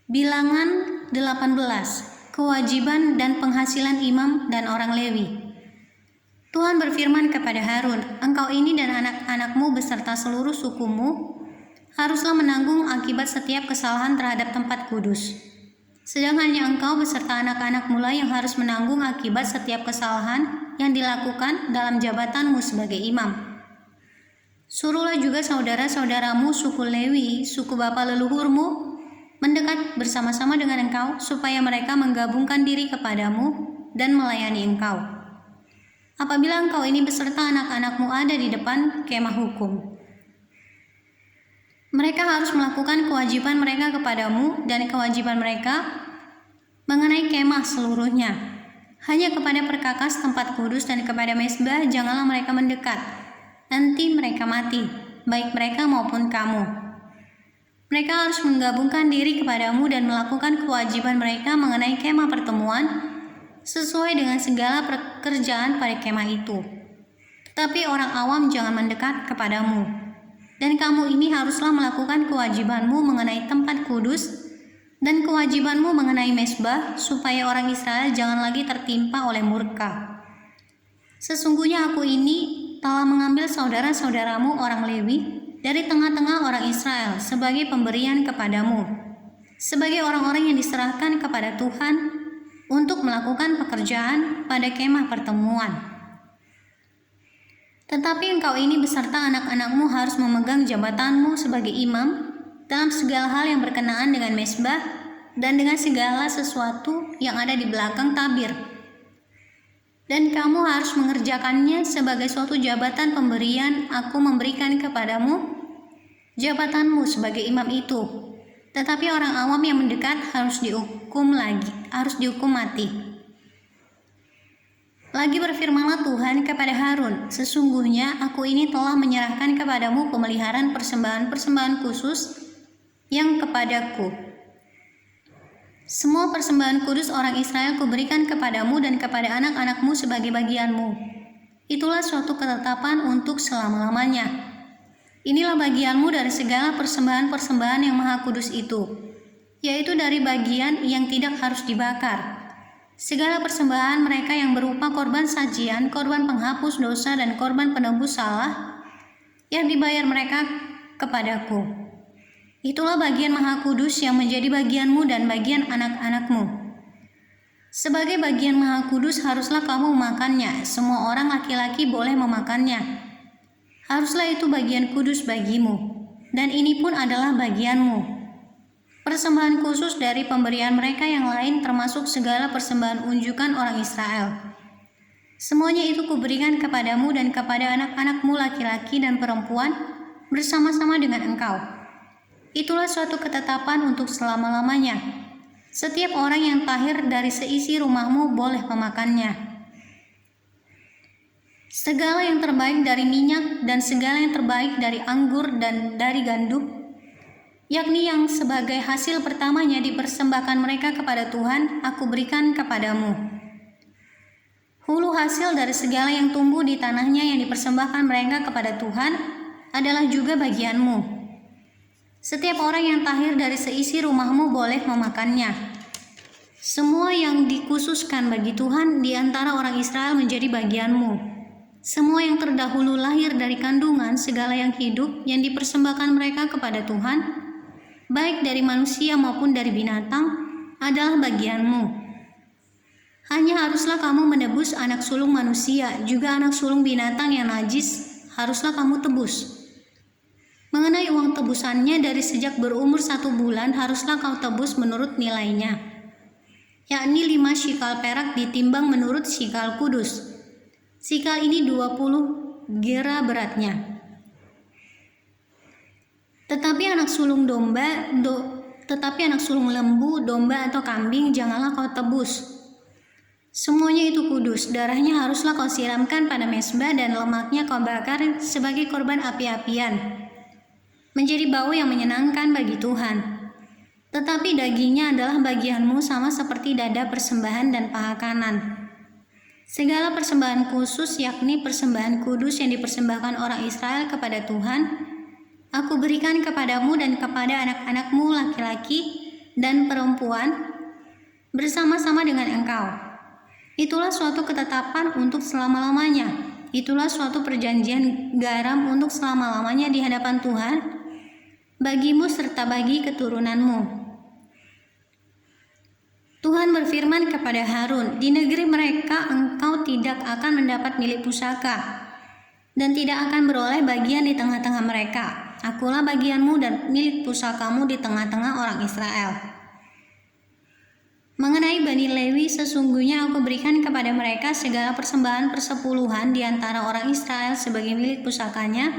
Bilangan 18. Kewajiban dan penghasilan imam dan orang Lewi. Tuhan berfirman kepada Harun, "Engkau ini dan anak-anakmu beserta seluruh sukumu haruslah menanggung akibat setiap kesalahan terhadap tempat kudus. Sedang hanya engkau beserta anak-anakmu lah yang harus menanggung akibat setiap kesalahan yang dilakukan dalam jabatanmu sebagai imam. Suruhlah juga saudara-saudaramu suku Lewi, suku bapa leluhurmu, mendekat bersama-sama dengan engkau, supaya mereka menggabungkan diri kepadamu dan melayani engkau. Apabila engkau ini beserta anak-anakmu ada di depan kemah hukum, mereka harus melakukan kewajiban mereka kepadamu dan kewajiban mereka mengenai kemah seluruhnya. Hanya kepada perkakas tempat kudus dan kepada mezbah janganlah mereka mendekat, nanti mereka mati, baik mereka maupun kamu. Mereka harus menggabungkan diri kepadamu dan melakukan kewajiban mereka mengenai kemah pertemuan sesuai dengan segala pekerjaan pada kemah itu. Tetapi orang awam jangan mendekat kepadamu. Dan kamu ini haruslah melakukan kewajibanmu mengenai tempat kudus dan kewajibanmu mengenai mezbah, supaya orang Israel jangan lagi tertimpa oleh murka. Sesungguhnya aku ini telah mengambil saudara-saudaramu orang Lewi dari tengah-tengah orang Israel sebagai pemberian kepadamu, sebagai orang-orang yang diserahkan kepada Tuhan untuk melakukan pekerjaan pada kemah pertemuan. Tetapi engkau ini beserta anak-anakmu harus memegang jabatanmu sebagai imam dalam segala hal yang berkenaan dengan mezbah dan dengan segala sesuatu yang ada di belakang tabir. Dan kamu harus mengerjakannya sebagai suatu jabatan pemberian aku memberikan kepadamu, jabatanmu sebagai imam itu. Tetapi orang awam yang mendekat harus dihukum mati. Lagi berfirmanlah Tuhan kepada Harun, "Sesungguhnya aku ini telah menyerahkan kepadamu pemeliharaan persembahan-persembahan khusus yang kepadaku. Semua persembahan kudus orang Israel kuberikan kepadamu dan kepada anak-anakmu sebagai bagianmu. Itulah suatu ketetapan untuk selama-lamanya. Inilah bagianmu dari segala persembahan-persembahan yang maha kudus itu, yaitu dari bagian yang tidak harus dibakar. Segala persembahan mereka yang berupa korban sajian, korban penghapus dosa, dan korban penebus salah yang dibayar mereka kepadaku. Itulah bagian maha kudus yang menjadi bagianmu dan bagian anak-anakmu. Sebagai bagian maha kudus haruslah kamu memakannya, semua orang laki-laki boleh memakannya. Haruslah itu bagian kudus bagimu, dan ini pun adalah bagianmu. Persembahan khusus dari pemberian mereka yang lain termasuk segala persembahan unjukan orang Israel. Semuanya itu kuberikan kepadamu dan kepada anak-anakmu laki-laki dan perempuan bersama-sama dengan engkau. Itulah suatu ketetapan untuk selama-lamanya. Setiap orang yang tahir dari seisi rumahmu boleh memakannya. Segala yang terbaik dari minyak dan segala yang terbaik dari anggur dan dari gandum, yakni yang sebagai hasil pertamanya dipersembahkan mereka kepada Tuhan, aku berikan kepadamu. Hulu hasil dari segala yang tumbuh di tanahnya yang dipersembahkan mereka kepada Tuhan adalah juga bagianmu. Setiap orang yang tahir dari seisi rumahmu boleh memakannya. Semua yang dikhususkan bagi Tuhan di antara orang Israel menjadi bagianmu. Semua yang terdahulu lahir dari kandungan segala yang hidup yang dipersembahkan mereka kepada Tuhan, baik dari manusia maupun dari binatang, adalah bagianmu. Hanya haruslah kamu menebus anak sulung manusia, juga anak sulung binatang yang najis haruslah kamu tebus. Mengenai uang tebusannya dari sejak berumur 1 bulan haruslah kau tebus menurut nilainya, yakni 5 shikal perak ditimbang menurut shikal kudus. Shikal ini 20 gera beratnya. Tetapi anak sulung lembu, domba atau kambing janganlah kau tebus. Semuanya itu kudus, darahnya haruslah kau siramkan pada mezbah dan lemaknya kau bakar sebagai korban api-apian, menjadi bau yang menyenangkan bagi Tuhan. Tetapi dagingnya adalah bagianmu sama seperti dada persembahan dan paha kanan. Segala persembahan khusus, yakni persembahan kudus yang dipersembahkan orang Israel kepada Tuhan, aku berikan kepadamu dan kepada anak-anakmu laki-laki dan perempuan bersama-sama dengan engkau. Itulah suatu ketetapan untuk selama-lamanya. Itulah suatu perjanjian garam untuk selama-lamanya di hadapan Tuhan, bagimu serta bagi keturunanmu. Tuhan berfirman kepada Harun, di negeri mereka engkau tidak akan mendapat milik pusaka, dan tidak akan beroleh bagian di tengah-tengah mereka. Akulah bagianmu dan milik pusakamu di tengah-tengah orang Israel. Mengenai Bani Lewi, sesungguhnya aku berikan kepada mereka segala persembahan persepuluhan di antara orang Israel sebagai milik pusakanya,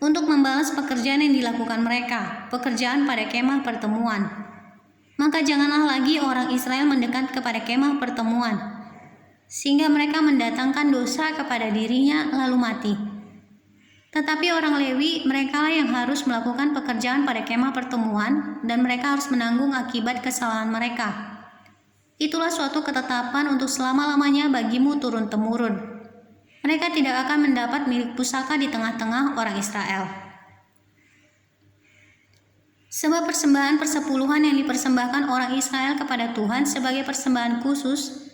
untuk membalas pekerjaan yang dilakukan mereka, pekerjaan pada kemah pertemuan. Maka janganlah lagi orang Israel mendekat kepada kemah pertemuan, sehingga mereka mendatangkan dosa kepada dirinya lalu mati. Tetapi orang Lewi, merekalah yang harus melakukan pekerjaan pada kemah pertemuan, dan mereka harus menanggung akibat kesalahan mereka. Itulah suatu ketetapan untuk selama-lamanya bagimu turun-temurun. Mereka tidak akan mendapat milik pusaka di tengah-tengah orang Israel. Sebab persembahan persepuluhan yang dipersembahkan orang Israel kepada Tuhan sebagai persembahan khusus,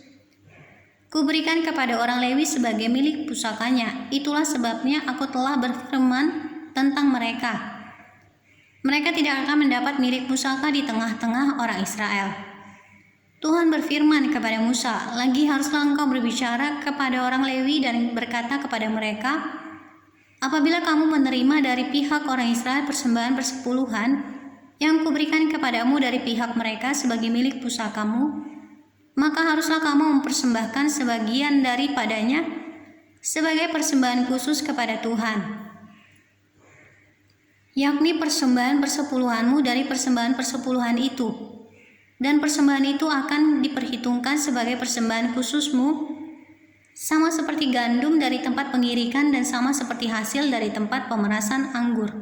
kuberikan kepada orang Lewi sebagai milik pusakanya. Itulah sebabnya aku telah berfirman tentang mereka. Mereka tidak akan mendapat milik pusaka di tengah-tengah orang Israel. Tuhan berfirman kepada Musa, lagi haruslah engkau berbicara kepada orang Lewi dan berkata kepada mereka, apabila kamu menerima dari pihak orang Israel persembahan persepuluhan yang kuberikan kepadamu dari pihak mereka sebagai milik pusakamu, maka haruslah kamu mempersembahkan sebagian daripadanya sebagai persembahan khusus kepada Tuhan, yakni persembahan persepuluhanmu dari persembahan persepuluhan itu, dan persembahan itu akan diperhitungkan sebagai persembahan khususmu, sama seperti gandum dari tempat pengirikan dan sama seperti hasil dari tempat pemerasan anggur.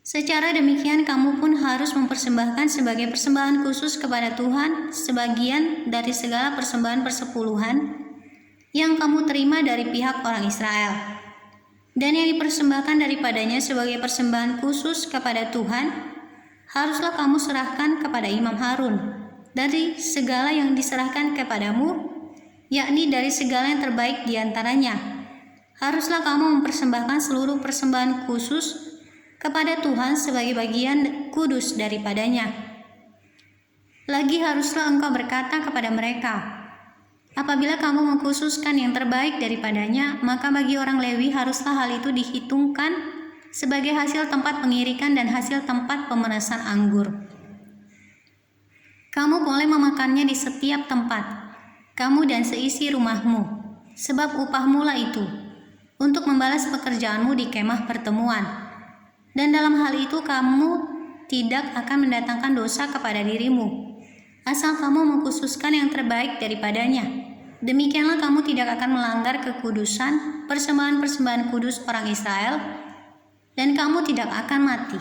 Secara demikian kamu pun harus mempersembahkan sebagai persembahan khusus kepada Tuhan sebagian dari segala persembahan persepuluhan yang kamu terima dari pihak orang Israel, dan yang dipersembahkan daripadanya sebagai persembahan khusus kepada Tuhan haruslah kamu serahkan kepada Imam Harun dari segala yang diserahkan kepadamu, yakni dari segala yang terbaik di antaranya. Haruslah kamu mempersembahkan seluruh persembahan khusus kepada Tuhan sebagai bagian kudus daripadanya. Lagi haruslah engkau berkata kepada mereka, apabila kamu mengkhususkan yang terbaik daripadanya, maka bagi orang Lewi haruslah hal itu dihitungkan sebagai hasil tempat pengirikan dan hasil tempat pemerasan anggur. Kamu boleh memakannya di setiap tempat, kamu dan seisi rumahmu, sebab upahmu lah itu, untuk membalas pekerjaanmu di kemah pertemuan. Dan dalam hal itu kamu tidak akan mendatangkan dosa kepada dirimu, asal kamu mengkhususkan yang terbaik daripadanya. Demikianlah kamu tidak akan melanggar kekudusan persembahan-persembahan kudus orang Israel, dan kamu tidak akan mati.